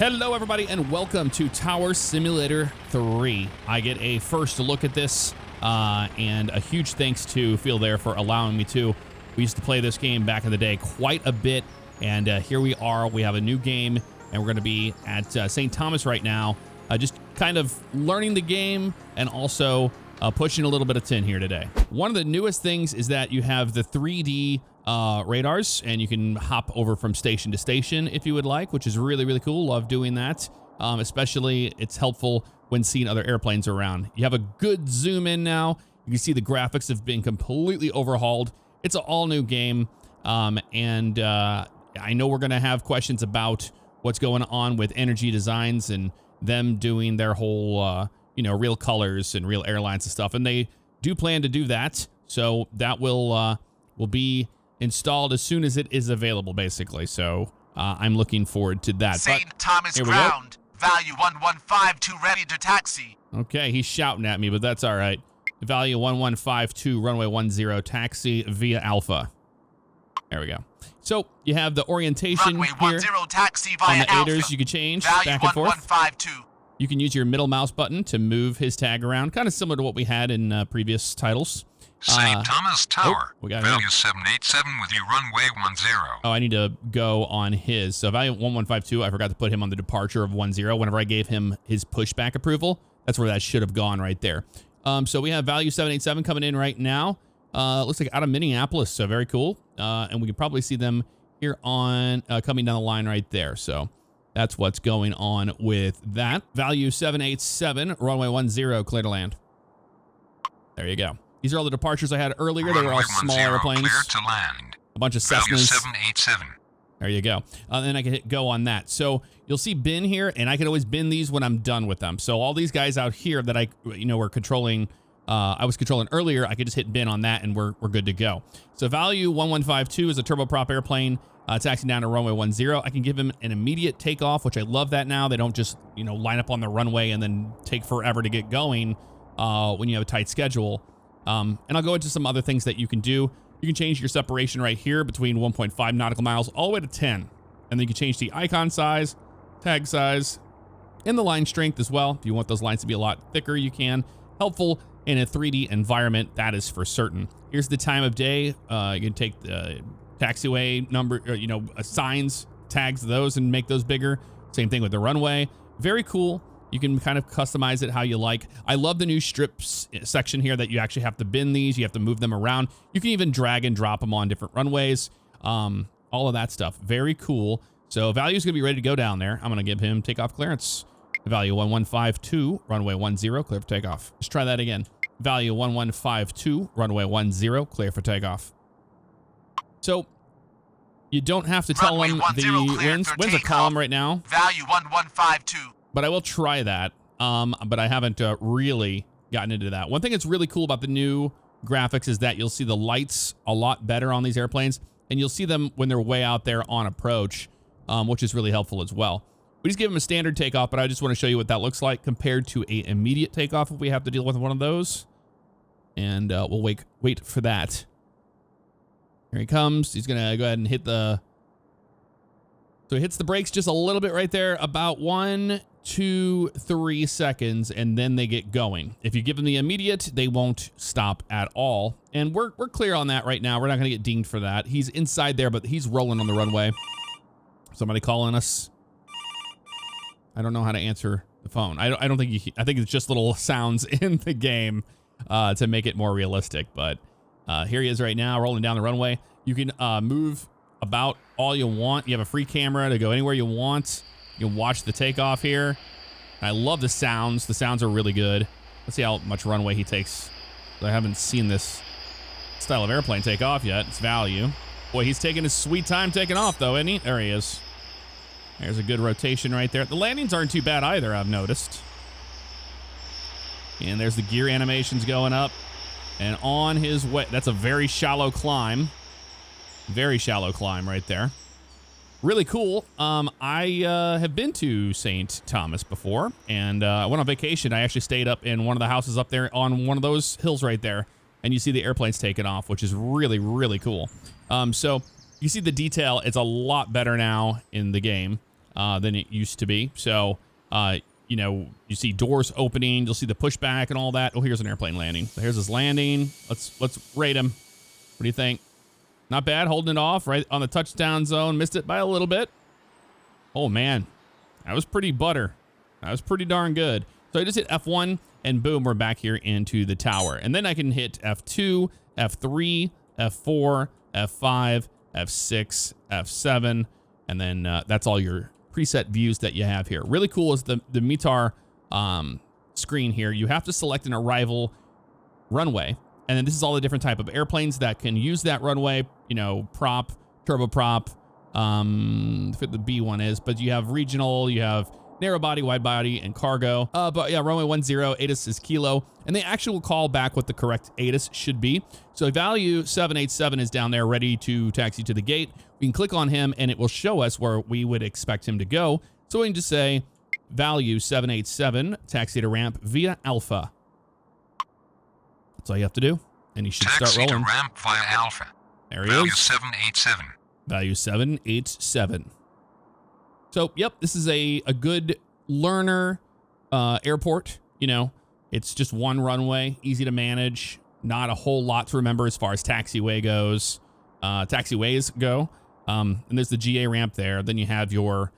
Hello, everybody, and welcome to Tower Simulator 3. I get a first look at this, and a huge thanks to Feelthere for allowing me to. We used to play this game back in the day quite a bit, and here we are. We have a new game, and we're going to be at St. Thomas right now, just kind of learning the game and also pushing a little bit of tin here today. One of the newest things is that you have the 3D radars, and you can hop over from station to station if you would like, which is really, really cool. Love doing that. Especially it's helpful when seeing other airplanes around. You have a good zoom in now. You can see the graphics have been completely overhauled. It's an all new game. And I know we're going to have questions about what's going on with Energy Designs and them doing their whole, real colors and real airlines and stuff. And they do plan to do that. So that will be installed as soon as it is available, basically. So I'm looking forward to that. St. Thomas ground, value 1152, ready to taxi. Okay, he's shouting at me, but that's all right. Value 1152, runway 10, taxi via Alpha. There we go. So you have the orientation runway here 10, taxi via on the Alpha. aiders. You can change value back and forth. 1152. You can use your middle mouse button to move his tag around, kind of similar to what we had in previous titles. St. Thomas Tower, we got value 787 with you runway 10. Oh, I need to go on his. So value 1152, I forgot to put him on the departure of 10. Whenever I gave him his pushback approval, that's where that should have gone right there. So we have value 787 coming in right now. Looks like out of Minneapolis, so very cool. And we can probably see them here on coming down the line right there. So that's what's going on with that. Value 787, runway 10, clear to land. There you go. These are all the departures I had earlier. They were all small airplanes. Clear to land. A bunch of Value Cessnas. 787. There you go. Then I can hit go on that. So you'll see bin here, and I can always bin these when I'm done with them. So all these guys out here that were controlling, I was controlling earlier, I could just hit bin on that, and we're good to go. So value 1152 is a turboprop airplane. Taxiing down to runway 10. I can give him an immediate takeoff, which I love that now. They don't just, line up on the runway and then take forever to get going when you have a tight schedule. And I'll go into some other things that you can do. You can change your separation right here between 1.5 nautical miles all the way to 10. And then you can change the icon size, tag size, and the line strength as well. If you want those lines to be a lot thicker, you can. Helpful in a 3D environment, that is for certain. Here's the time of day. You can take the taxiway number, signs, tags those and make those bigger. Same thing with the runway. Very cool. You can kind of customize it how you like. I love the new strips section here that you actually have to bin these. You have to move them around. You can even drag and drop them on different runways. All of that stuff. Very cool. So value is going to be ready to go down there. I'm going to give him takeoff clearance. Value 1152, runway 10, clear for takeoff. Let's try that again. Value 1152, runway 10, clear for takeoff. So you don't have to tell him the winds. Winds are calm right now. Value 1152. But I will try that. But I haven't really gotten into that. One thing that's really cool about the new graphics is that you'll see the lights a lot better on these airplanes, and you'll see them when they're way out there on approach, which is really helpful as well. We just give them a standard takeoff, but I just want to show you what that looks like compared to an immediate takeoff if we have to deal with one of those. And we'll wait for that. Here he comes. He's going to go ahead and hit the... So he hits the brakes just a little bit right there, about 1, 2, 3 seconds, and then they get going. If you give them the immediate, they won't stop at all. And we're clear on that right now. We're not going to get dinged for that. He's inside there, but he's rolling on the runway. Somebody calling us. I don't know how to answer the phone. I don't think I think it's just little sounds in the game to make it more realistic. But here he is right now, rolling down the runway. You can move about all you want. You have a free camera to go anywhere you want. You can watch the takeoff here. I love the sounds. The sounds are really good. Let's see how much runway he takes. I haven't seen this style of airplane take off yet. It's value. Boy, he's taking his sweet time taking off, though, isn't he? There he is. There's a good rotation right there. The landings aren't too bad either, I've noticed. And there's the gear animations going up. And on his way, that's a very shallow climb. Very shallow climb right there. Really cool. I have been to St. Thomas before, and I went on vacation. I actually stayed up in one of the houses up there on one of those hills right there, and you see the airplanes taking off, which is really, really cool. So you see the detail. It's a lot better now in the game. than it used to be. So, you know, you see doors opening, you'll see the pushback and all that. Oh, here's an airplane landing. So here's his landing. Let's rate him. What do you think? Not bad, holding it off right on the touchdown zone. Missed it by a little bit. Oh, man. That was pretty butter. That was pretty darn good. So I just hit F1, and boom, we're back here into the tower. And then I can hit F2, F3, F4, F5, F6, F7, and then that's all your preset views that you have here. Really cool is the METAR screen here. You have to select an arrival runway, and then this is all the different type of airplanes that can use that runway, you know, prop, turboprop, the B one is, but you have regional, you have narrow body, wide body, and cargo. But yeah, runway 10, ATIS is kilo, and they actually will call back what the correct ATIS should be. So value 787 is down there ready to taxi to the gate. We can click on him and it will show us where we would expect him to go. So we can just say value 787, taxi to ramp via Alpha. That's all you have to do. And he should start rolling. Taxi to ramp via Alpha. There he Value is. 787. Value 787. So, yep, this is a good learner airport. You know, it's just one runway, easy to manage, not a whole lot to remember as far as taxiways go. And there's the GA ramp there. Then you have your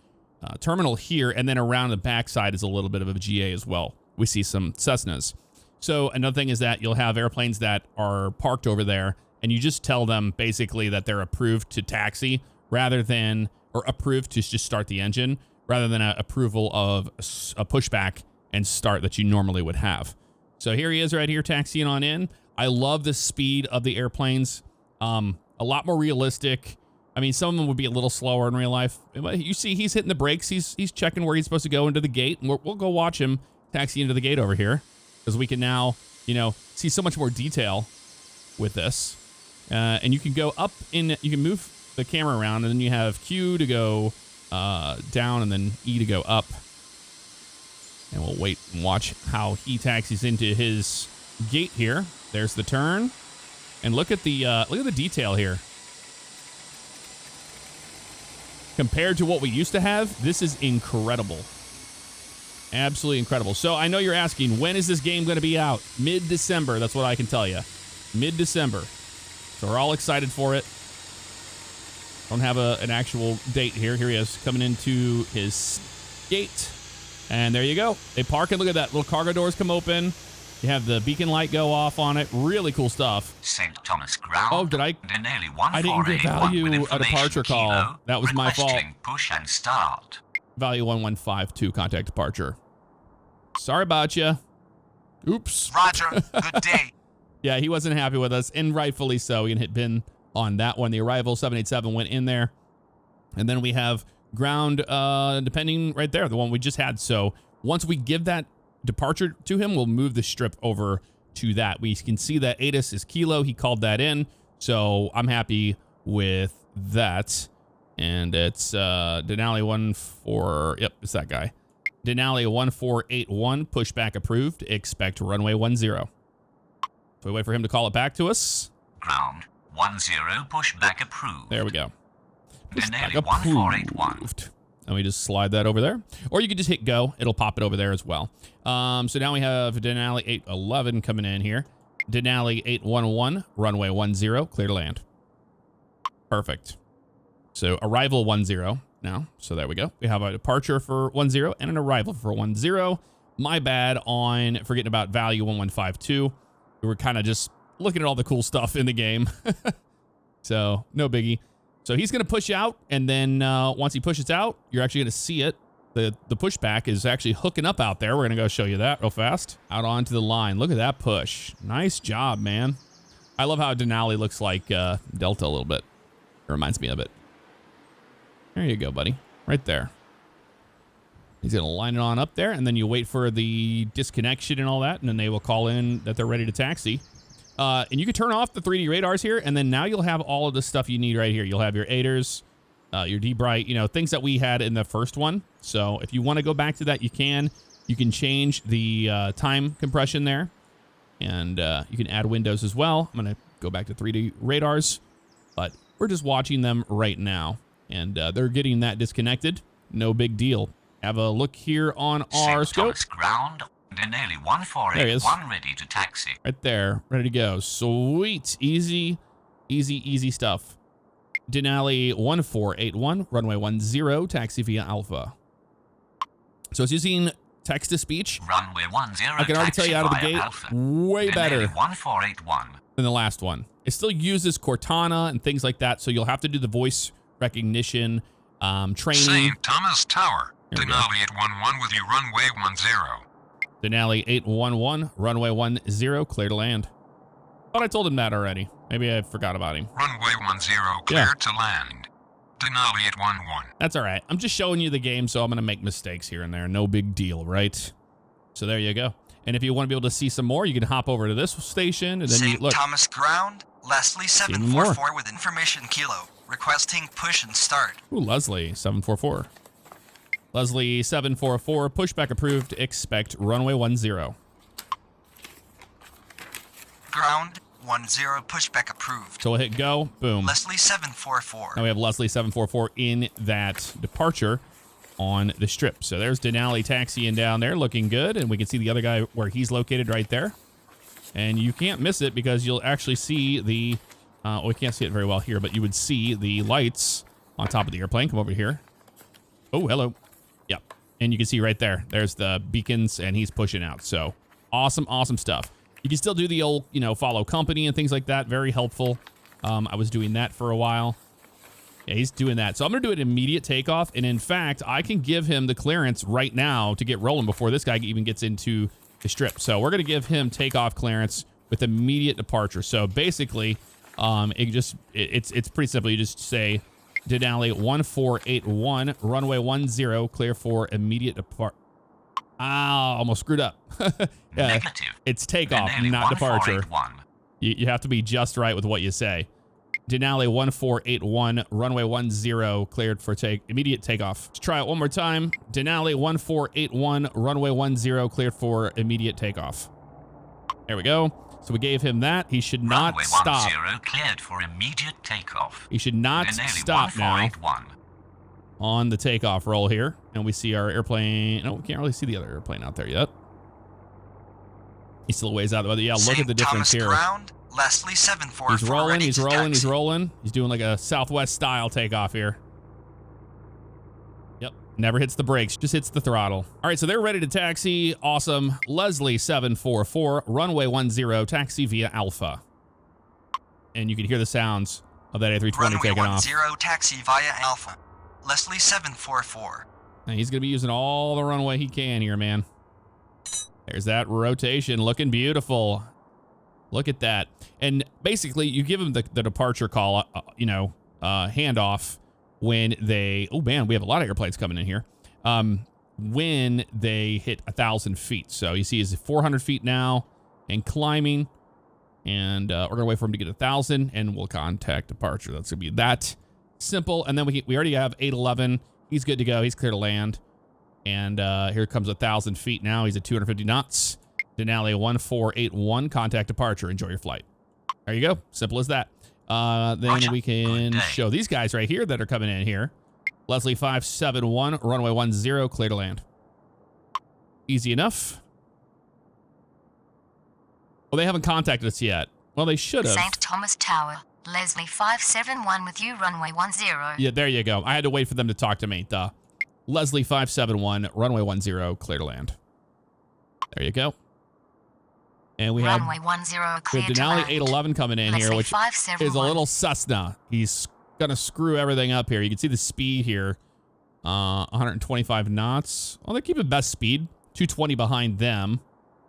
terminal here, and then around the backside is a little bit of a GA as well. We see some Cessnas. So another thing is that you'll have airplanes that are parked over there, and you just tell them basically that they're approved to taxi rather than, or approved to just start the engine rather than an approval of a pushback and start that you normally would have. So here he is right here taxiing on in. I love the speed of the airplanes. A lot more realistic. I mean, some of them would be a little slower in real life. You see he's hitting the brakes. He's checking where he's supposed to go into the gate. And we'll go watch him taxi into the gate over here because we can now, you know, see so much more detail with this. And you can go up you can move the camera around, and then you have Q to go down and then E to go up. And we'll wait and watch how he taxis into his gate here. There's the turn. And look at the detail here. Compared to what we used to have, this is incredible. Absolutely incredible. So I know you're asking, when is this game going to be out? Mid-December, that's what I can tell you. Mid-December. So we're all excited for it. Don't have an actual date here. Here he is coming into his gate. And there you go. They park and look at that. Little cargo doors come open. You have the beacon light go off on it. Really cool stuff. St. Thomas Ground. Oh, did I? I didn't get value a departure call. That was my fault. Push and start. Value 1152, contact departure. Sorry about you. Oops. Roger. Good day. Yeah, he wasn't happy with us, and rightfully so. We can hit bin on that one. The arrival 787 went in there. And then we have ground depending right there, the one we just had. So once we give that departure to him, we'll move the strip over to that. We can see that ATIS is kilo. He called that in. So I'm happy with that. And it's Denali 14. Yep, it's that guy. Denali 1481, pushback approved. Expect runway 10. So we wait for him to call it back to us. Ground 10, pushback approved. There we go. Denali 1481. And we just slide that over there. Or you can just hit go. It'll pop it over there as well. So now we have Denali 811 coming in here. Denali 811, runway 10, clear to land. Perfect. So arrival 10 now. So there we go. We have a departure for 10 and an arrival for 10. My bad on forgetting about value 1152. We were kind of just looking at all the cool stuff in the game. So no biggie. So he's going to push out, and then once he pushes out, you're actually going to see it. The pushback is actually hooking up out there. We're going to go show you that real fast. Out onto the line. Look at that push. Nice job, man. I love how Denali looks like Delta a little bit. It reminds me of it. There you go, buddy. Right there. He's going to line it on up there, and then you wait for the disconnection and all that, and then they will call in that they're ready to taxi. And you can turn off the 3D radars here, and then now you'll have all of the stuff you need right here. You'll have your aiders, your D-Bright, you know, things that we had in the first one. So if you want to go back to that, you can. You can change the time compression there, and you can add windows as well. I'm going to go back to 3D radars, but we're just watching them right now, and they're getting that disconnected. No big deal. Have a look here on our St. scope. Thomas ground. Denali There he is. 1481 ready to taxi. Right there, ready to go. Sweet, easy stuff. Denali 1481, runway 10, taxi via Alpha. So it's using text to speech. Runway 10. I can already tell you out of the gate, way better Denali 1481. than the last one. It still uses Cortana and things like that, so you'll have to do the voice recognition training. St. Thomas Tower. There we go. Denali 811 with you runway 10. Denali 811, runway 10, clear to land. Thought I told him that already. Maybe I forgot about him. Runway 10 clear to land. Denali 811. That's all right. I'm just showing you the game, so I'm going to make mistakes here and there. No big deal, right? So there you go. And if you want to be able to see some more, you can hop over to this station and then you St. look. Thomas ground. Leslie Even more. 744 with information kilo. Requesting push and start. Ooh, Leslie 744. Leslie 744, pushback approved. Expect runway 10. Ground 10 pushback approved. So we'll hit go. Boom. Leslie 744. Now we have Leslie 744 in that departure on the strip. So there's Denali taxiing down there, looking good, and we can see the other guy where he's located right there. And you can't miss it because you'll actually see the, we can't see it very well here, but you would see the lights on top of the airplane. Come over here. Oh, hello. Yep. And you can see right there, there's the beacons, and he's pushing out. So awesome stuff. You can still do the old, follow company and things like that. Very helpful. I was doing that for a while. Yeah, he's doing that. So I'm going to do an immediate takeoff. And in fact, I can give him the clearance right now to get rolling before this guy even gets into the strip. So we're going to give him takeoff clearance with immediate departure. So basically, it's pretty simple. You just say Denali 1481, runway 10, clear for immediate depart. Ah, almost screwed up. Yeah, Negative. it's takeoff, Denali not departure. 1481. You have to be just right with what you say. Denali 1481, runway 10, cleared for immediate takeoff. Let's try it one more time. Denali 1481, runway 10, cleared for immediate takeoff. There we go. So we gave him that. He should not Runway stop. 10 cleared for immediate takeoff. He should not Denali stop now 1481. on the takeoff roll here. And we see our airplane. No, we can't really see the other airplane out there yet. He's still a ways out. Yeah, look at the difference Thomas here. ground. Leslie 744. He's rolling, ready he's to rolling, he's taxi. rolling. He's doing like a Southwest style takeoff here. Yep, never hits the brakes, just hits the throttle. All right, so they're ready to taxi. Awesome. Leslie 744, runway 10, taxi via Alpha. And you can hear the sounds of that A320 Runway taking 10 off. taxi via Alpha. Leslie 744. And he's going to be using all the runway he can here, man. There's that rotation, looking beautiful. Look at that. And basically, you give them the departure call, handoff when they... Oh, man, we have a lot of airplanes coming in here. When they hit 1,000 feet. So you see he's 400 feet now and climbing. And we're going to wait for him to get 1,000, and we'll contact departure. That's going to be that simple. And then we already have 811. He's good to go. He's clear to land. And here comes 1,000 feet now. He's at 250 knots. Denali 1481, contact departure. Enjoy your flight. There you go. Simple as that. Then Roger. we can Good day. show these guys right here that are coming in here. Leslie 571, runway 10, clear to land. Easy enough. Well, they haven't contacted us yet. Well, they should have. St. Thomas Tower, Leslie 571 with you, runway 10. Yeah, there you go. I had to wait for them to talk to me. Duh. Leslie 571, runway 10, clear to land. There you go. And we have Runway 10 clear to Denali land. 811 coming in here, Leslie which 571. is a little Cessna. He's going to screw everything up here. You can see the speed here. 125 knots. Well, they're keeping best speed. 220 behind them.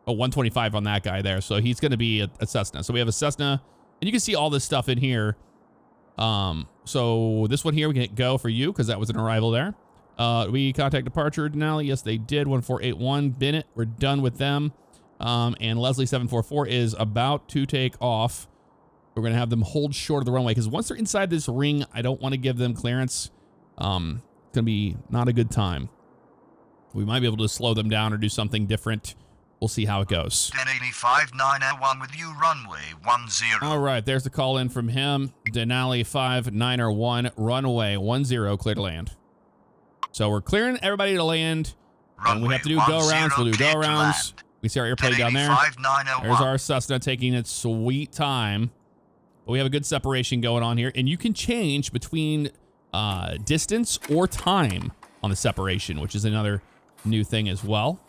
Oh, 125 on that guy there. So he's going to be a Cessna. So we have a Cessna. And you can see all this stuff in here. So this one here, we can hit go for you because that was an arrival there. We contact departure, Denali. Yes, they did. 1481. Bennett, we're done with them. And Leslie 744 is about to take off. We're going to have them hold short of the runway because once they're inside this ring, I don't want to give them clearance. It's going to be not a good time. We might be able to slow them down or do something different. We'll see how it goes. 1085-901 with you, runway 10. All right, there's the call in from him. Denali 5901, runway 10, clear to land. So we're clearing everybody to land. And we have to do go-arounds. We'll do go-arounds. We see our airplane down there. There's our Cessna taking its sweet time. But we have a good separation going on here. And you can change between distance or time on the separation, which is another new thing as well.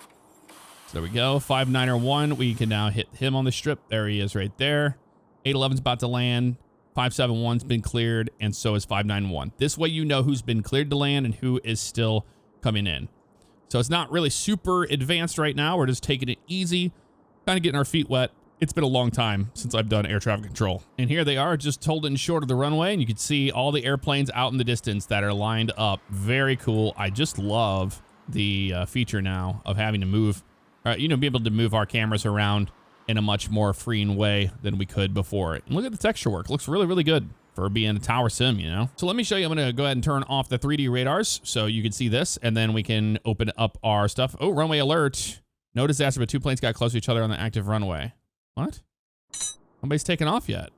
So there we go. 591. We can now hit him on the strip. There he is right there. 811's about to land. 571's been cleared, and so is 591. This way you know who's been cleared to land and who is still coming in. So it's not really super advanced right now. We're just taking it easy, kind of getting our feet wet. It's been a long time since I've done air traffic control. And here they are, just holding short of the runway, and you can see all the airplanes out in the distance that are lined up. Very cool. I just love the feature now of having to move, be able to move our cameras around in a much more freeing way than we could before. And look at the texture work. It looks really, really good for being a tower sim, you know? So let me show you. I'm going to go ahead and turn off the 3D radars so you can see this, and then we can open up our stuff. Oh, runway alert. No disaster, but 2 planes got close to each other on the active runway. What? Nobody's taken off yet.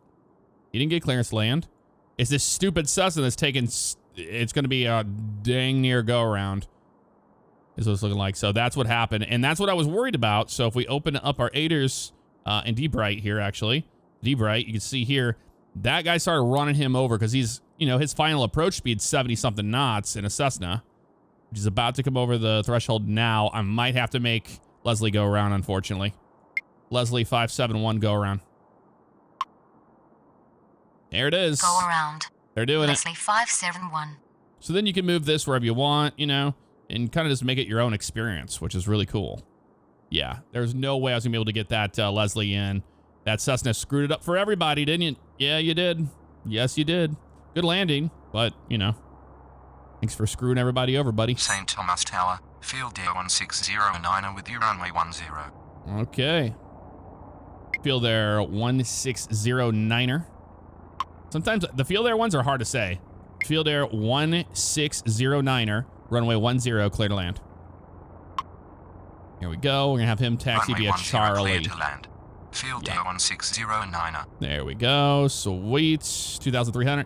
You didn't get clearance to land. It's this stupid Cessna that's taking... It's going to be a dang near go-around. Is what it's looking like. So that's what happened, and that's what I was worried about. So if we open up our aiders and D-Bright here, actually. D-Bright, you can see here, that guy started running him over because he's, his final approach speed 70-something knots in a Cessna, which is about to come over the threshold now. I might have to make Leslie go around, unfortunately. Leslie 571 go around. There it is. Go around. They're doing Leslie 571. So then you can move this wherever you want, and kind of just make it your own experience, which is really cool. Yeah, there's no way I was going to be able to get that Leslie in. That Cessna screwed it up for everybody, didn't you? Yeah, you did. Yes, you did. Good landing, but, thanks for screwing everybody over, buddy. St. Thomas Tower, Feelthere 1609 with you, runway 10. Okay. Feelthere 1609er. Sometimes the Feelthere ones are hard to say. Feelthere 1609er, runway 10, clear to land. Here we go. We're going to have him taxi via Charlie. Clear to land. Feelthere 1609er. There we go. Sweet. 2,300.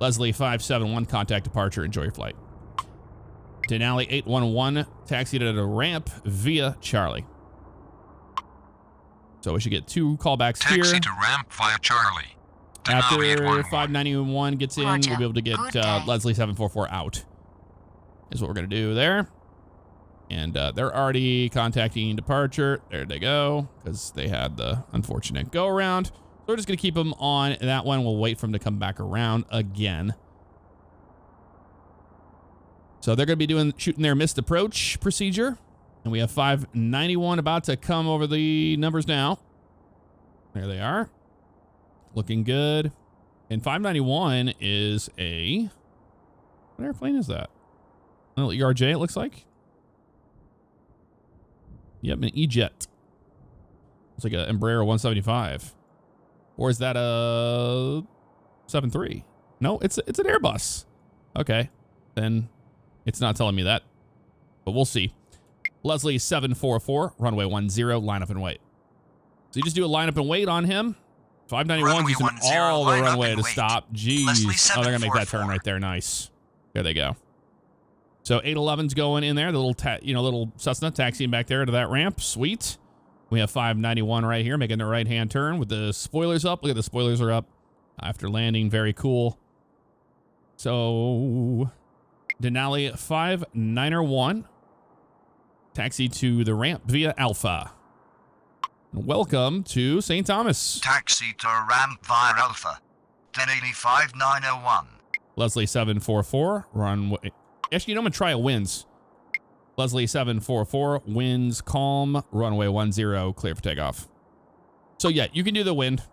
Leslie 571, contact departure. Enjoy your flight. Denali 811, taxied at a ramp via Charlie. So we should get 2 callbacks Taxi here. Taxi to ramp via Charlie. After 591 gets in, we'll be able to get Leslie 744 out. Is what we're going to do there. And they're already contacting departure. There they go, because they had the unfortunate go-around. So we're just going to keep them on that one. We'll wait for them to come back around again. So they're going to be shooting their missed approach procedure. And we have 591 about to come over the numbers now. There they are. Looking good. And 591 is a... What airplane is that? A little ERJ, it looks like. Yep, an E-Jet. It's like an Embraer 175. Or is that a 73? No, it's an Airbus. Okay, then it's not telling me that. But we'll see. Leslie 744, runway 10, line up and wait. So you just do a line up and wait on him. 591's using all the runway to stop. Jeez. Oh, they're going to make that turn right there. Nice. There they go. So 811's going in there. The little Cessna taxiing back there to that ramp. Sweet. We have 591 right here making the right-hand turn with the spoilers up. Look at the spoilers are up after landing. Very cool. So Denali 591. Taxi to the ramp via Alpha. Welcome to St. Thomas. Taxi to ramp via Alpha. Denali 5901. Leslie 744, runway. Actually, I'm going to try a winds. Leslie 744, winds calm, runway 10, clear for takeoff. So yeah, you can do the wind,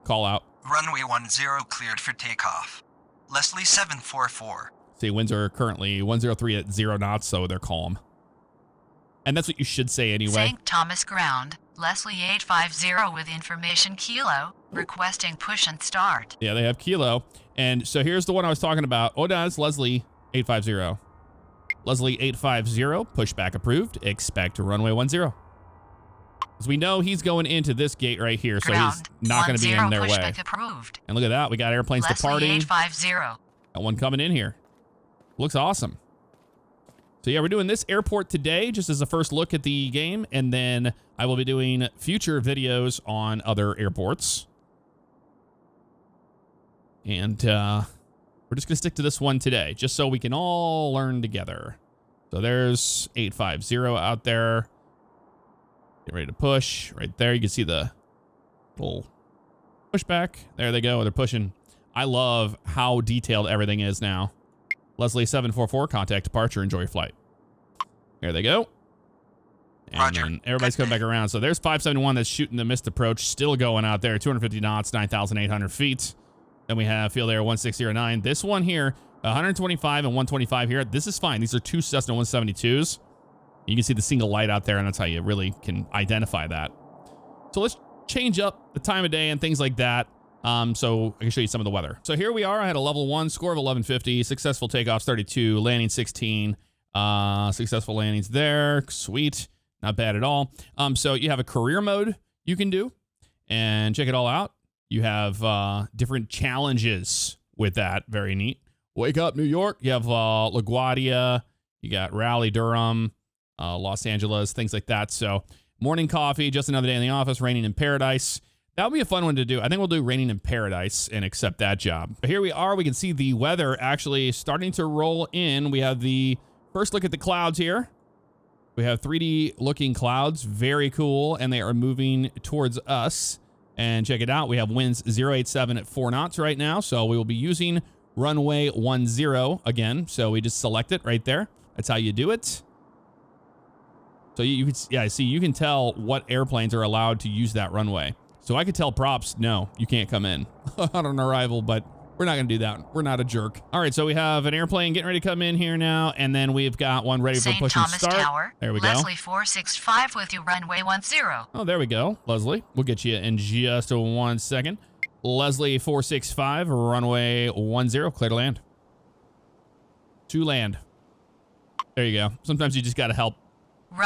call out. Runway 10 cleared for takeoff. Leslie 744. See, winds are currently 103 at 0 knots, so they're calm. And that's what you should say anyway. St. Thomas ground, Leslie 850 with information kilo, requesting push and start. Yeah, they have kilo. And so here's the one I was talking about. Oh, no, it's Leslie 850. Leslie 850, pushback approved. Expect runway 10. Because we know he's going into this gate right here, so he's not going to be in their way. Approved. And look at that. We got airplanes Leslie departing. 850. Got one coming in here. Looks awesome. So yeah, we're doing this airport today just as a first look at the game, and then I will be doing future videos on other airports. And we're just going to stick to this one today, just so we can all learn together. So there's 850 out there. Get ready to push. Right there, you can see the little pushback. There they go. They're pushing. I love how detailed everything is now. Leslie 744, contact departure. Enjoy your flight. There they go. And Roger. then everybody's coming back around. So there's 571 that's shooting the missed approach, still going out there. 250 knots, 9,800 feet. Then we have Feelthere 1609. This one here, 125 and 125 here. This is fine. These are two Cessna 172s. You can see the single light out there, and that's how you really can identify that. So let's change up the time of day and things like that. So I can show you some of the weather. So here we are. I had a level 1 score of 1150, successful takeoffs 32, landing 16, successful landings there. Sweet. Not bad at all. So you have a career mode you can do, and check it all out. You have different challenges with that. Very neat. Wake up, New York. You have LaGuardia. You got Raleigh, Durham, Los Angeles, things like that. So morning coffee, just another day in the office, raining in paradise. That would be a fun one to do. I think we'll do raining in paradise and accept that job. But here we are. We can see the weather actually starting to roll in. We have the first look at the clouds here. We have 3D looking clouds. Very cool. And they are moving towards us. And check it out. We have winds 087 at 4 knots right now. So we will be using runway 10 again. So we just select it right there. That's how you do it. So you can, yeah, see, you can tell what airplanes are allowed to use that runway. So I could tell props, no, you can't come in on an arrival, but we're not going to do that. We're not a jerk. All right, so we have an airplane getting ready to come in here now, and then we've got one ready for push and start. Tower, there we go. Leslie 465 with you, runway 10. Oh, there we go, Leslie. We'll get you in just 1 second. Leslie 465, runway 10, clear to land. To land. There you go. Sometimes you just got to help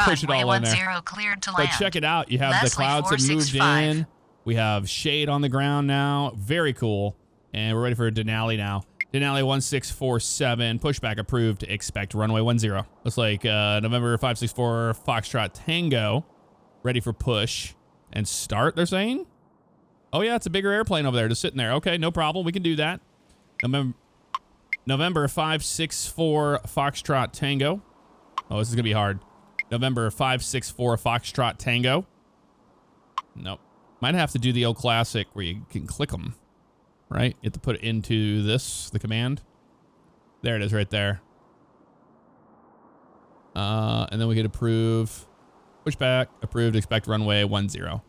push it all in there. Runway 10 cleared to land. But check it out. You have Leslie the clouds have moved in. We have shade on the ground now. Very cool. And we're ready for Denali now. Denali 1647, pushback approved. Expect runway 10. Looks like November 564 Foxtrot Tango, ready for push and start, they're saying? Oh yeah, it's a bigger airplane over there, just sitting there. Okay, no problem, we can do that. November 564 Foxtrot Tango. Oh, this is gonna be hard. November 564 Foxtrot Tango. Nope. Might have to do the old classic where you can click them. Right? You have to put it into this, the command. There it is right there. And then we could approve. Pushback, approved, expect runway 10.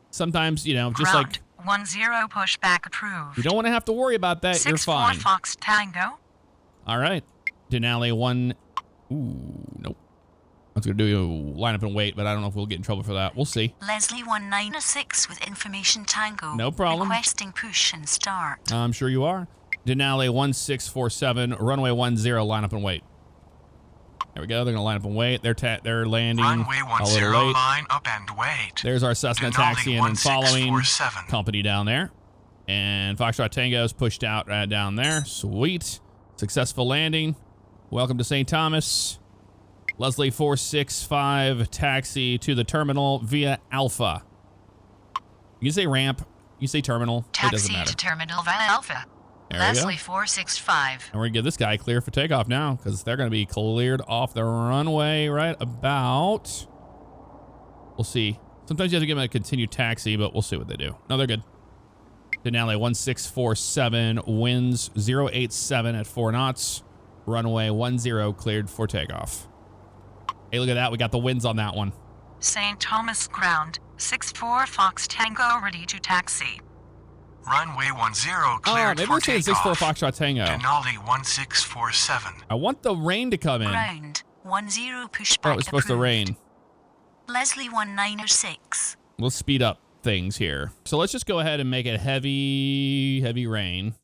Sometimes, you know, just Ground, like 10 pushback approved. you don't want to have to worry about that. You're 64 fine. Fox Tango. All right. Denali 1. Ooh, nope. I was going to do line up and wait, but I don't know if we'll get in trouble for that. We'll see. Leslie 196 with information Tango. No problem. Requesting push and start. I'm sure you are. Denali 1647, runway 10, line up and wait. There we go. They're going to line up and wait. They're landing Runway a little 10, late. line up and wait. There's our Cessna Denali taxiing and following 1647. company down there. And Foxtrot Tango's pushed out right down there. Sweet. Successful landing. Welcome to St. Thomas. Leslie 465, taxi to the terminal via Alpha. You can say ramp. You say terminal. It doesn't Taxi matter. to terminal via Alpha. There we go. Leslie 465. And we're going to give this guy clear for takeoff now because they're going to be cleared off the runway right about. We'll see. Sometimes you have to give them a continued taxi, but we'll see what they do. No, they're good. Denali 1647, winds 087 at 4 knots. Runway 10 cleared for takeoff. Hey, look at that. We got the winds on that one. St. Thomas ground. 64 Fox Tango ready to taxi. Runway 10 Oh, cleared maybe for we're saying takeoff. 64 Foxtrot Tango. Denali 1647. I want the rain to come in. Ground. 10 pushback Oh, it was supposed to approved. rain. Leslie 196. Let's speed up things here. So let's just go ahead and make it heavy rain.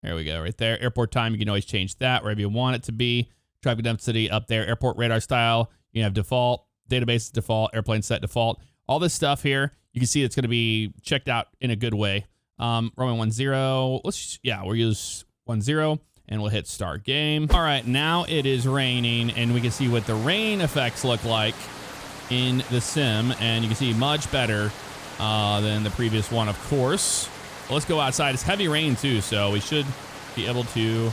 There we go, right there. Airport time, you can always change that wherever you want it to be. Traffic density up there. Airport radar style, you have default. Database default. Airplane set default. All this stuff here, you can see it's going to be checked out in a good way. Runway 10. We'll use 10. and we'll hit start game. All right, now it is raining, and we can see what the rain effects look like in the sim, and you can see much better than the previous one, of course. Well, let's go outside. It's heavy rain too, so we should be able to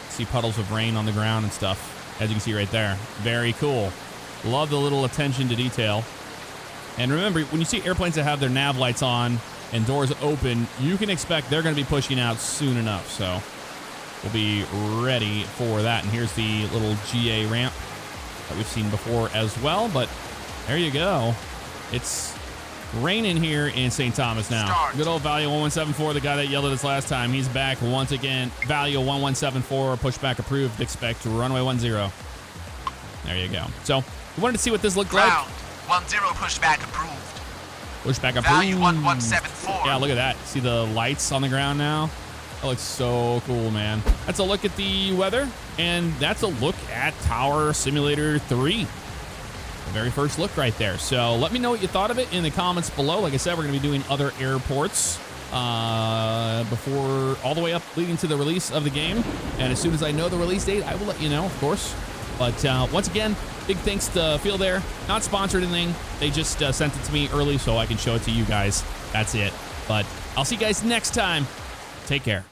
see puddles of rain on the ground and stuff, as you can see right there. Very cool. Love the little attention to detail. And remember, when you see airplanes that have their nav lights on and doors open, you can expect they're going to be pushing out soon enough. So we'll be ready for that. And here's the little GA ramp that we've seen before as well. But there you go. It's raining here in St. Thomas now. Start. Good old Value 1174, the guy that yelled at us last time. He's back once again. Value 1174, pushback approved. Expect runway 10. There you go. So we wanted to see what this looked like. Ground 10 pushback approved. Pushback approved. Value 1174. Yeah, look at that. See the lights on the ground now? That looks so cool, man. That's a look at the weather, and that's a look at Tower Simulator 3. The very first look right there. So let me know what you thought of it in the comments below. Like I said, we're going to be doing other airports before all the way up leading to the release of the game. And as soon as I know the release date, I will let you know, of course. But once again, big thanks to Feelthere. Not sponsored anything. They just sent it to me early so I can show it to you guys. That's it. But I'll see you guys next time. Take care.